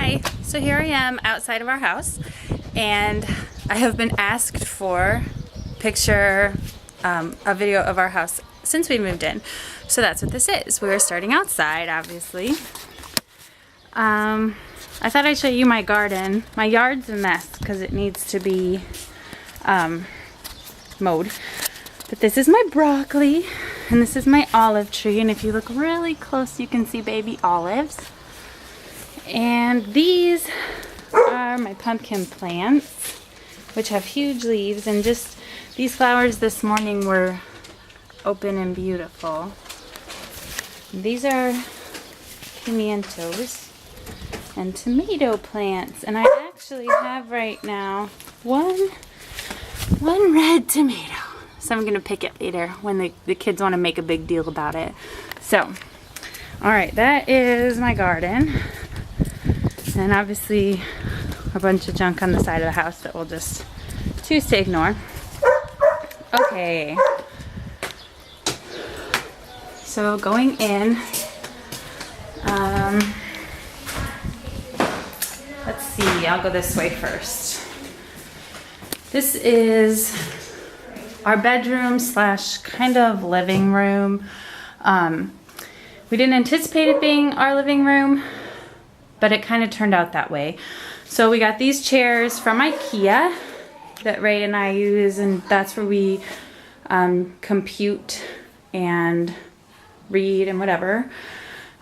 Hi, so here I am outside of our house, and I have been asked for a video of our house since we moved in. So that's what this is. We are starting outside, obviously. I thought I'd show you my garden. My yard's a mess because it needs to be mowed. But this is my broccoli, and this is my olive tree, and if you look really close you can see baby olives. And these are my pumpkin plants, which have huge leaves, and just these flowers this morning were open and beautiful. These are pimientos and tomato plants, and I actually have right now one red tomato. So I'm gonna pick it later when the kids want to make a big deal about it. So, all right, that is my garden. And obviously a bunch of junk on the side of the house that we'll just choose to ignore. Okay. So going in, let's see, I'll go this way first. This is our bedroom slash kind of living room. We didn't anticipate it being our living room, but it kind of turned out that way. So we got these chairs from IKEA that Ray and I use, and that's where we compute and read and whatever.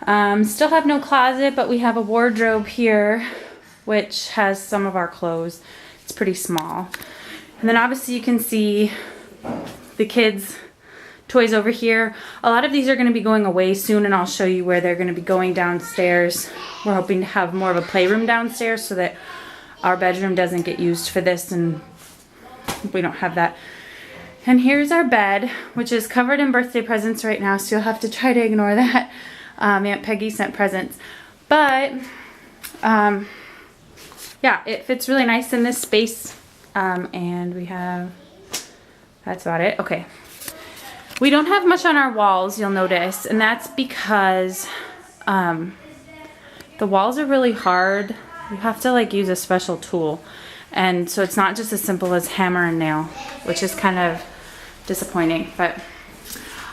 Still have no closet, but we have a wardrobe here which has some of our clothes. It's pretty small. And then obviously you can see the kids' toys over here. A lot of these are going to be going away soon, and I'll show you where they're going to be going downstairs. We're hoping to have more of a playroom downstairs so that our bedroom doesn't get used for this and we don't have that. And here's our bed, which is covered in birthday presents right now, so you'll have to try to ignore that. Aunt Peggy sent presents. But yeah, it fits really nice in this space. And we have, that's about it. Okay. We don't have much on our walls, you'll notice, and that's because the walls are really hard. You have to like use a special tool, and so it's not just as simple as hammer and nail, which is kind of disappointing. But all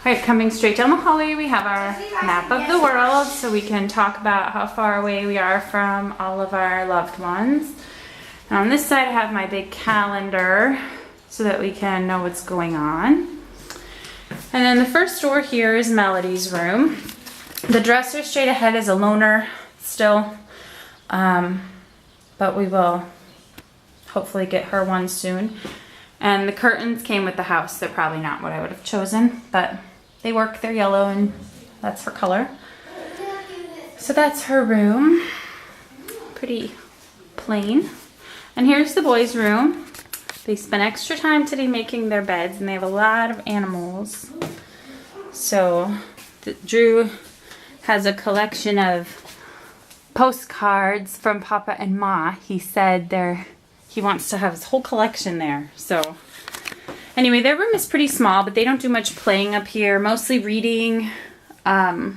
right, coming straight down the hallway, we have our map of the world, so we can talk about how far away we are from all of our loved ones. And on this side I have my big calendar so that we can know what's going on. And then the first door here is Melody's room. The dresser straight ahead is a loaner still, but we will hopefully get her one soon. And the curtains came with the house. They're probably not what I would have chosen, but they work. They're yellow, and that's her color. So that's her room. Pretty plain. And here's the boys' room. They spent extra time today making their beds, and they have a lot of animals. So Drew has a collection of postcards from Papa and Ma. He said he wants to have his whole collection there. So anyway, their room is pretty small, but they don't do much playing up here. Mostly reading. Oh,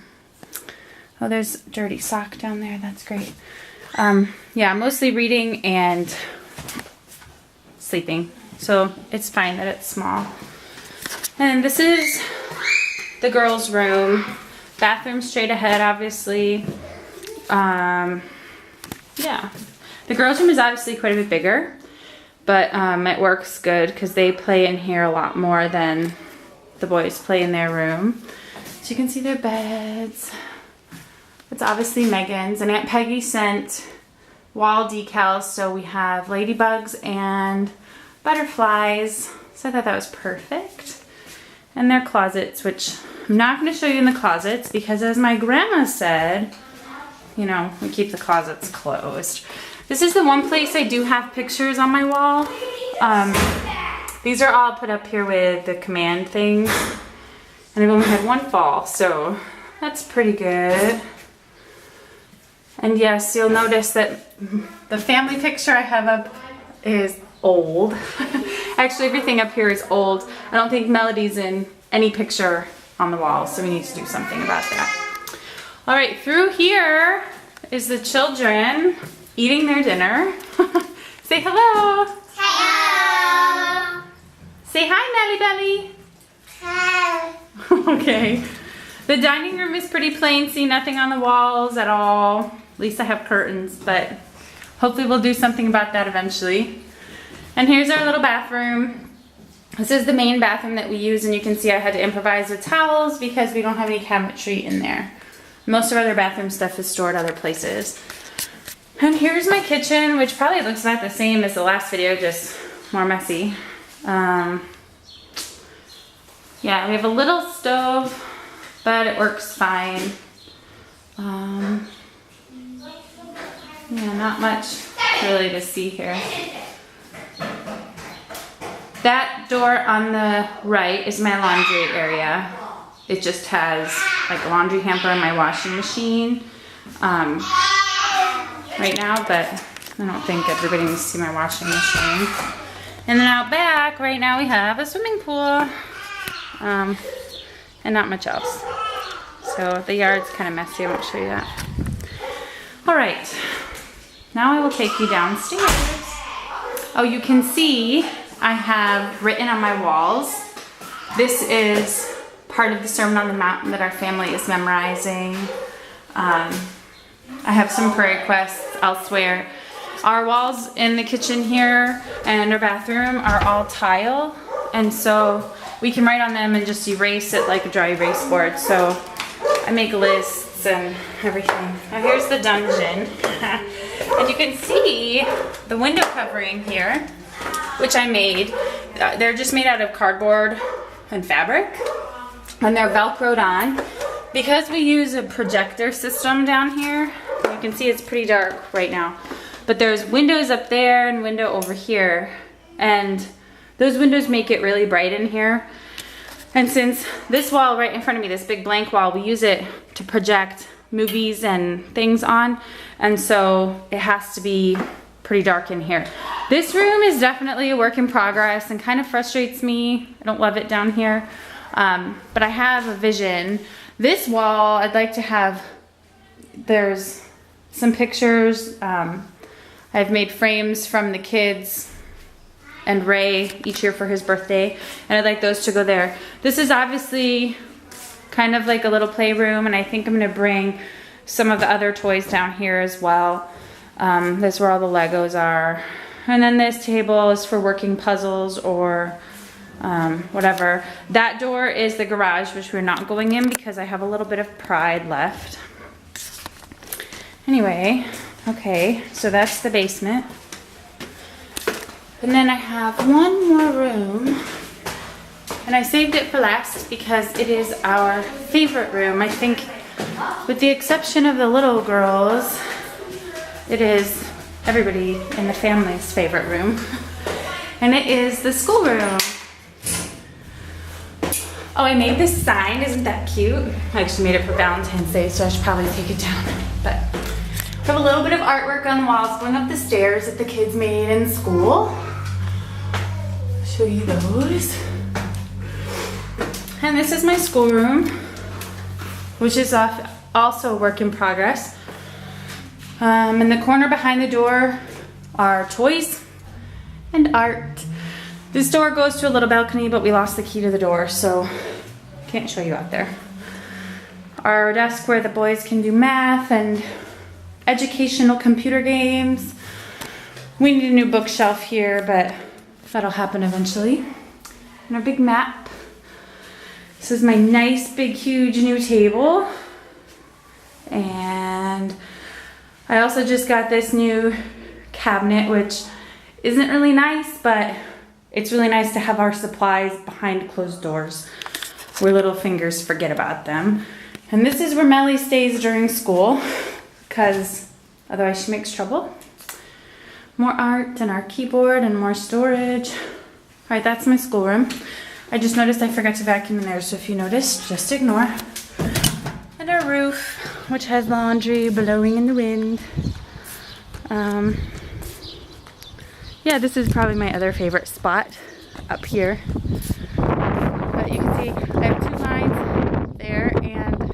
there's a dirty sock down there. That's great. Yeah, mostly reading and sleeping, so it's fine that it's small. And this is the girls' room. Bathroom straight ahead, obviously. Yeah, the girls' room is obviously quite a bit bigger, but it works good because they play in here a lot more than the boys play in their room. So you can see their beds. It's obviously Megan's, and Aunt Peggy sent wall decals, so we have ladybugs and butterflies, so I thought that was perfect. And their closets, which I'm not going to show you in the closets because, as my grandma said, you know, we keep the closets closed. This is the one place I do have pictures on my wall. These are all put up here with the command things, and I've only had one fall, so that's pretty good. And yes, you'll notice that the family picture I have up is old. Actually, everything up here is old. I don't think Melody's in any picture on the wall, so we need to do something about that. All right, through here is the children. eating their dinner. Say hello. Hello. Say hi, Nelly Belly. Hi. Okay. The dining room is pretty plain. See, nothing on the walls at all. At least I have curtains, but hopefully we'll do something about that eventually. And here's our little bathroom. This is the main bathroom that we use, and you can see I had to improvise with towels because we don't have any cabinetry in there. Most of our other bathroom stuff is stored other places. And here's my kitchen, which probably looks about the same as the last video, just more messy. Yeah, we have a little stove, but it works fine. Yeah, not much really to see here. That door on the right is my laundry area. It just has like a laundry hamper and my washing machine right now, but I don't think everybody needs to see my washing machine. And then out back, right now we have a swimming pool and not much else. So the yard's kind of messy, I won't show you that. All right, now I will take you downstairs. Oh, you can see I have written on my walls. This is part of the Sermon on the Mount that our family is memorizing. I have some prayer requests elsewhere. Our walls in the kitchen here and our bathroom are all tile, and so we can write on them and just erase it like a dry erase board. So I make lists and everything. Now here's the dungeon. And you can see the window covering here, which I made. They're just made out of cardboard and fabric, and they're velcroed on. Because we use a projector system down here, you can see it's pretty dark right now, but there's windows up there and window over here, and those windows make it really bright in here. And since this wall right in front of me, this big blank wall, we use it to project movies and things on, and so it has to be pretty dark in here. This room is definitely a work in progress and kind of frustrates me. I don't love it down here, but I have a vision. This wall, I'd like to have, there's some pictures. I've made frames from the kids and Ray each year for his birthday, and I'd like those to go there. This is obviously kind of like a little playroom, and I think I'm gonna bring some of the other toys down here as well. This is where all the Legos are. And then this table is for working puzzles or whatever. That door is the garage, which we're not going in because I have a little bit of pride left. Anyway, okay, so that's the basement. And then I have one more room, and I saved it for last because it is our favorite room. I think with the exception of the little girls, it is everybody in the family's favorite room. And it is the schoolroom. Oh, I made this sign, isn't that cute? I actually made it for Valentine's Day, so I should probably take it down. But we have a little bit of artwork on the walls going up the stairs that the kids made in school. I'll show you those. And this is my schoolroom, which is also a work in progress. In the corner behind the door are toys and art. This door goes to a little balcony, but we lost the key to the door, so can't show you out there. Our desk where the boys can do math and educational computer games. We need a new bookshelf here, but that'll happen eventually. And our big map. This is my nice, big, huge new table. And I also just got this new cabinet, which isn't really nice, but it's really nice to have our supplies behind closed doors where little fingers forget about them. And this is where Melly stays during school because otherwise she makes trouble. More art and our keyboard and more storage. All right, that's my schoolroom. I just noticed I forgot to vacuum in there, so if you noticed, just ignore. And our roof, which has laundry blowing in the wind. Yeah, this is probably my other favorite spot up here. But you can see I have 2 lines there and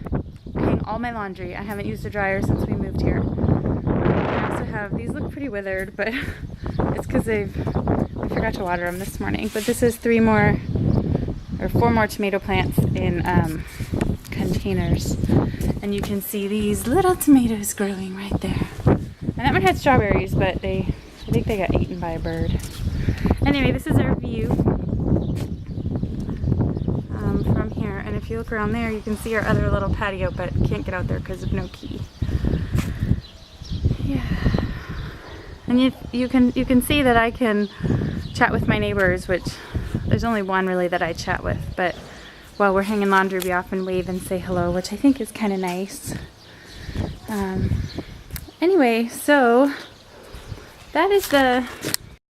hang all my laundry. I haven't used a dryer since we moved here. I also have these look pretty withered, but it's because I forgot to water them this morning. But this is 4 more tomato plants in containers. And you can see these little tomatoes growing right there. And that one had strawberries, but I think they got eaten by a bird. Anyway, this is our view from here. And if you look around there, you can see our other little patio, but can't get out there because of no key. Yeah. And you can see that I can chat with my neighbors, which there's only one really that I chat with, but while we're hanging laundry, we often wave and say hello, which I think is kind of nice. Anyway, so that is the